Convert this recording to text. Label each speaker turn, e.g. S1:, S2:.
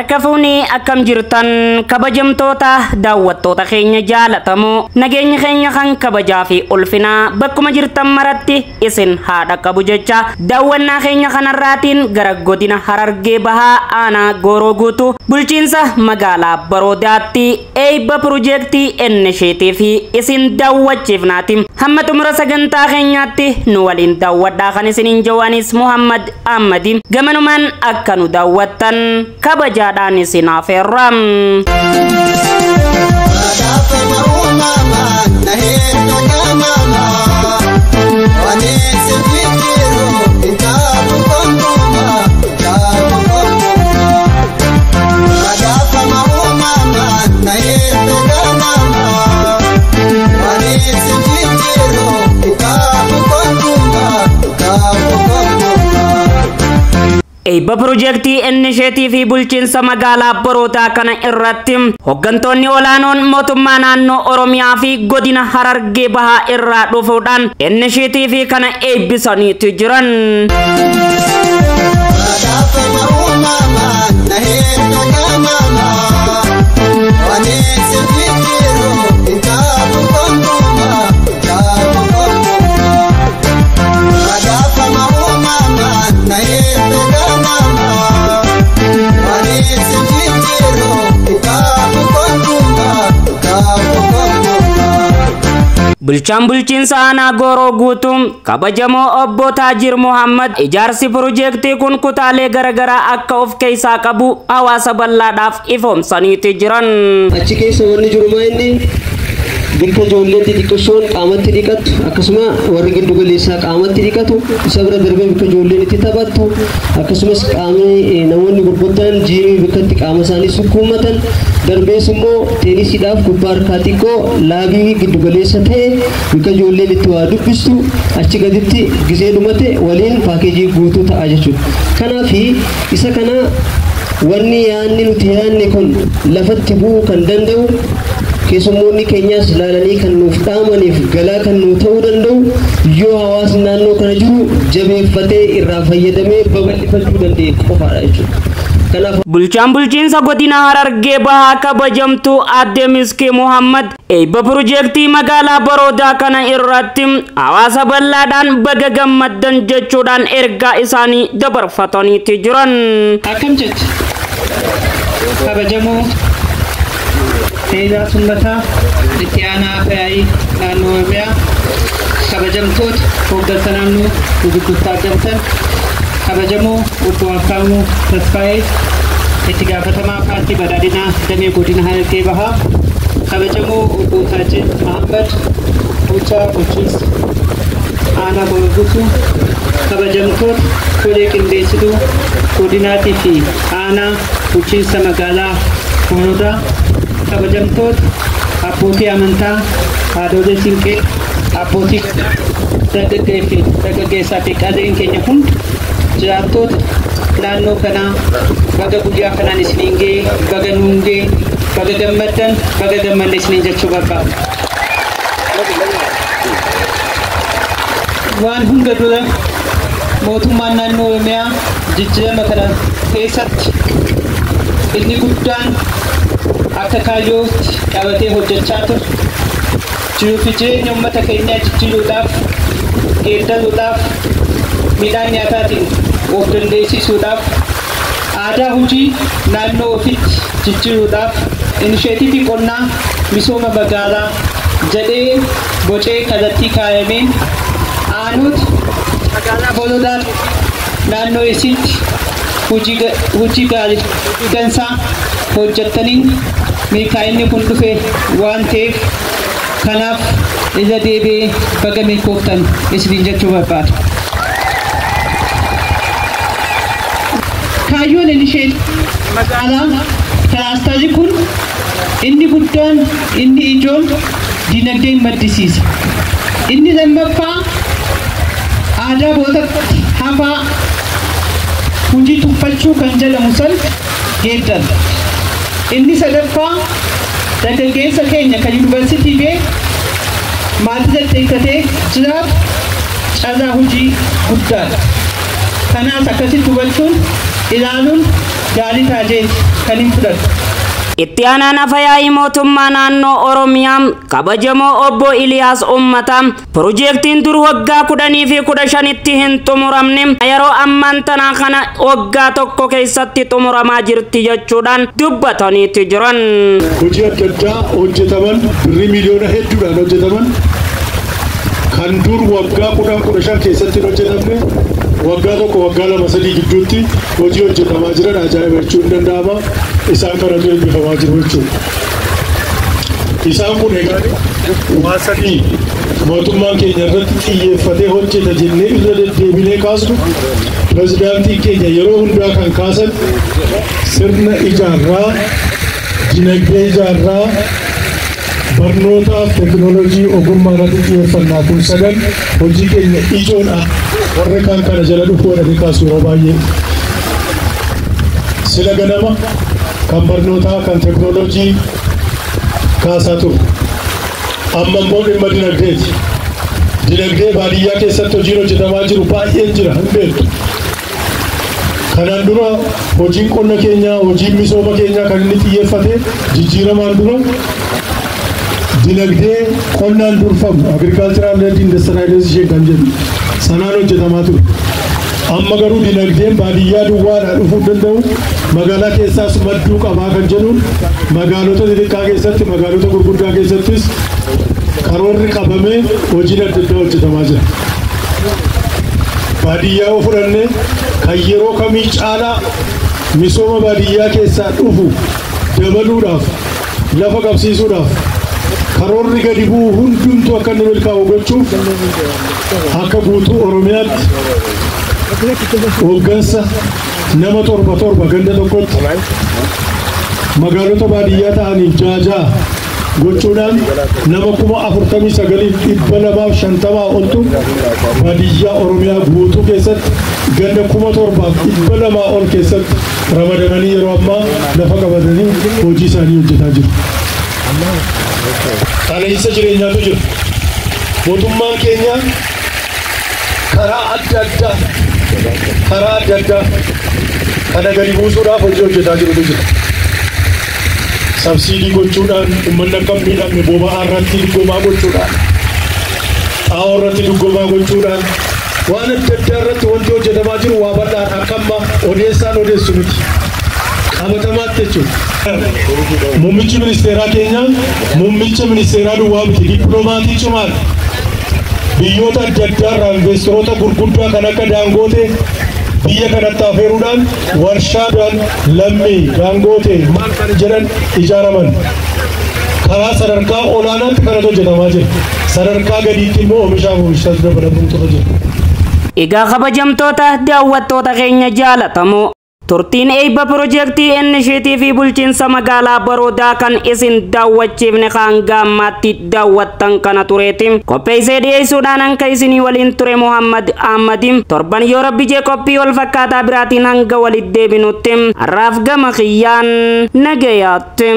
S1: Harkafuuni akkam jirtan kabajamtoota daawwattoota keenya jaalatamoo nageenya keenya kan kabajaa fi ulfina bakkuma jirtan maratti isin haadha qabu jecha daawwannaa keenya kanarraatiin gara godina Harargee Bahaa aanaa Gooroo Guutuu bulchiinsa magaalaa Baroodaatti eebba piroojeektii innisheetii fi isin daawwachiifnaati. Hamma xumura sagantaa keenyaatti nu waliin daawwadhaa kan isiniin jawaanis Muhammad Ahmadi gamanumaan akka nu daawwattan kabajaadhaan isin afeerram. Eebba piroojeektii innisheetii fi bulchiinsa magaalaa Baroodaa kana irratti hoggantoonni olaanoon mootummaa naannoo Oromiyaa fi godina Harargee Bahaa irraa dhufuudhaan innisheetii fi kana eebbisaniitu jiran. Bulchaan bulchiinsa aanaa Gooroo Guutuu kabajamoo obbo Taajir Muhammad ijaarsi piroojeektii kun kutaalee garagaraa akka of keessaa qabu hawaasa bal'aadhaaf ifoomsaniitu jiran.
S2: Achi keessa wanni jiru maa'inni bakka ijoolleen xixiqqoon qaamatti dhiqatu akkasuma warri giddu galeessaa qaamatti dhiqatu isa bira darbee bakka ijoolleen itti taphattu akkasumas qaamni namoonni gurguddaan jiimii bakka itti qaama isaanii sukkuumatan darbees immoo teenisiidhaaf gubbaa harkaa xiqqoo laabii giddu galeessa ta'e bakka ijoolleen itti waa dubbistu achi gaditti gisee dhumate waliin paakeejii guutuu ta'a jechuudha. Kanaaf isa kana wanni yaanni nuti yaanne kun lafatti bu'uu kan danda'u keessummoonni keenyas ilaalanii kan nuuf dhaamaniif galaa kan nuu ta'uu danda'u yoo hawaasni naannoo kana jiru jabeeffatee irraa fayyadamee babal'ifachuu danda'e qofaadha jechuudha.
S1: Bulchaan bulchiinsa godina Harargee Bahaa kabajamtuu Aadde Miskee Muhammad eebba piroojeektii magaalaa Baroodaa kana irratti hawaasa bal'aadhaan baga gammaddan jechuudhaan ergaa isaanii dabarfataniitu jiran.
S3: Akkam jetti kabajamoo Teedaa Sumbataa itti aanaa Fayyaa'ii naannoo Oromiyaa kabajamtoota hooggansa naannoo gurguddaa argamtan kabajamoo obbo Akkaamuu Tasfaayee itti gaafatamaa paartii badhaadhinaa damee godina Harargee Bahaa kabajamoo obbo Taajir Muhammad bulchaa bulchiinsa aanaa Gooroo Guutuu kabajamtoota koree qindeessituu godinaatii fi aanaa bulchiinsa magaalaa Baroodaa kabajamtoota abbootii amantaa haadholee siinqee abbootii dargaggeessaa fi qaazeen keenya hundi jiraattoota naannoo kanaa baga guyyaa kanaan isiniin ga'e baga nuun ga'e baga gammaddan baga gammanne isiniin jechuu barbaadu. Waan hunda dura mootummaan naannoo Oromiyaa jijjiirama kana keessatti inni guddaan akka kaayyootti qabatee hojjechaa ture jiruu fi jireenya uummata keenyaa jijjiiruudhaaf geeddaruudhaaf midhaan nyaataatiin of dandeessisuudhaaf aadaa hojii naannoo ofiitti jijjiiruudhaaf inisheetiivii qonnaa misooma magaalaa jedhee bocee kallattii kaayameen aanota magaalaa Baroodaa naannoo isiitti hojii gaarii dansaa hojjettaniin milkaa'inni kun dhufe waan ta'eef kanaaf irra deebi'ee baga milkooftan isiniin jechuu barbaada. Kaayyoon innisheet magaalaa kalaastarri kun inni guddaan inni ijoon dinagdee maddisiisa. Inni lammaffaa aadaa bootatti hafaa hojii tuffachuu kan jedhamu san geeddara. Inni sadaffaa dargaggeessa keenya kan yuunivarsiitii bee maatii jalteektatee jiraatu carraa hojii guddaadha. Kanaaf akkasitti hubachuun ilaaluun gaarii taatee kan hin fudhatu.
S1: Itti aanaan afyaa'ii mootummaa naannoo Oromiyaa kabajamoo obbo Iliyaas Ummataa piroojeektiin dur waggaa 10 fi 15tti hin xumuramne yeroo ammaan tana kana waggaa tokko keessatti xumuramaa jirti jechuudhaan dubbataniitti jiran.
S4: Hojii adda addaa hojjetaman birrii miliyoona hedduudhaan hojjetaman kan dur waggaa 10-15 keessatti hojjetamne waggaa tokko waggaa 2-3 gidduutti hojii hojjetamaa jiran ajaa'iba jechuun hin danda'ama. Isaan kanatu eebbifamaa jiru jechuudha. Isaan kun egaa waan sadii mootummaan keenya irratti xiyyeeffatee hojjeta jennee irra deddeebinee kaasnu pirezidaantiin keenya yeroo hundaa kan kaasan sirna ijaarraa, dinagdee ijaarraa, barnootaaf teekinooloojii ogummaa irratti xiyyeeffannaa kun sadan hojii keenya ijoodha. Warra kaan kana jala dhufuu dhabee kaasu yeroo baay'ee sila ganama kan barnootaa kan teekinooloojii kaasaa ture. Amma immoo dhimma dinagdeeti. Dinagdee baadiyyaa keessatti hojiin hojjetamaa jiru baay'een jira hin beektu. Kanaan dura hojiin qonna keenyaa, hojiin misooma keenyaa kan inni xiyyeeffate jijjiiramaan dura dinagdee qonnaan durfamu agricultural led industrialization kan jedhu sanaan hojjetamaa ture. Amma garuu dinagdeen baadiyyaa duwwaadhaa dhufuu danda'u magaalaa keessaas madduu qabaa kan jedhuun magaalota xixiqqaa keessatti magaalota gurguddaa keessattis karoorri qabamee hojiin adda addaa hojjetamaa jira. Baadiyyaa yoo fudhanne kan yeroo kamii caalaa misooma baadiyyaa keessaa dhufu dabaluudhaaf lafa qabsiisuudhaaf karoorri gadi bu'u hundumtuu akka inni milkaa'u gochuuf akka guutuu Oromiyaatti hooggansa nama 7 ganda tokkotti magaalota baadiyyaa ta'aniif 6 gochuudhaan nama 49,250 oltu baadiyyaa Oromiyaa guutuu keessatti ganda 7,200 ol keessatti ramadamanii yeroo ammaa lafa qabatanii hojii isaanii hojjetaa jiru. Qaala'insa jireenyaatu jira. Mootummaan keenya karaa adda addaa kana gadi buusuudhaaf hojii hojjetaa jirutu jira. Sabsiidii gochuudhaan uummanni akka hin miidhamne boba'aa irratti duggoomaa gochuudhaan xaa'oo irratti duggoomaa gochuudhaan waan adda addaa irratti wanti hojjetamaa jiru waa bal'aan akka amma odeessaan odeessu miti. Qabatamaatti jechuudha. Muummichi ministeeraa keenya muummicha ministeeraa duwwaa miti dippiloomatii cimaadha. Biyyoota adda addaa irraa investoroota gurguddaa kan akka Daangootee biyya kanatti affeeruudhaan warshaadhaan lammii Daangootee maal kan jedhan ijaaraman. Karaa sadarkaa olaanaatti kanatu hojjetamaa jira. Sadarkaa gadiitti immoo oomishaaf oomishas dabalamuutu jira.
S1: Egaa kabajamtoota daawwattoota keenya jaalatamoo turtiin eebba piroojeektii innisheetii fi bulchiinsa magaalaa Baroodaa kan isin daawwachiifne kan gammaatti daawwattan kana tureeti. Qopheessee dhiyeessuudhaan hanka isinii waliin ture Muhammad Ahmadiin torban yoo rabbi jee qophii wal fakkaataa biraatiin hanga walitti deebinutti har'aaf gama kiyyaan nagayaatti.